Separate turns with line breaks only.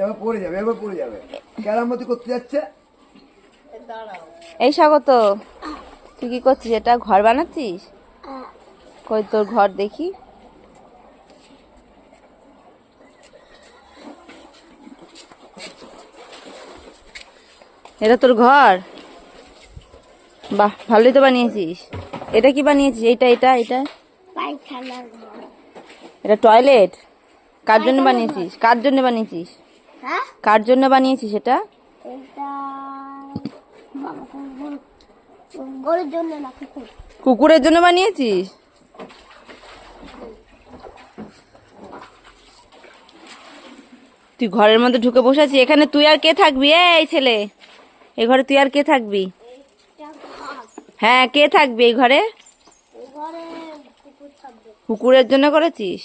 এবার পড়ে যাবে, এবার পড়ে যাবে। কেরামতি করতে যাচ্ছে।
এই স্বাগত, তুই কি করছিস? এটা ঘর বানাচ্ছিস? কই তোর ঘর দেখি। এটা তোর ঘর? বাহ, ভালোই তো বানিয়েছিস। এটা কি বানিয়েছিস? এটা এটা এটা এটা টয়লেট? কার জন্য বানিয়েছিস? কার জন্য বানিয়েছিস? কার জন্য বানিয়েছিস এটা? কুকুরের জন্য বানিয়েছিস? তুই ঘরের মধ্যে ঢুকে বসে আছিস। এখানে তুই আর কে থাকবি? এই ছেলে, এই ঘরে তুই আর কে থাকবি? হ্যাঁ, কে থাকবি এই ঘরে? কুকুরের জন্য করেছিস?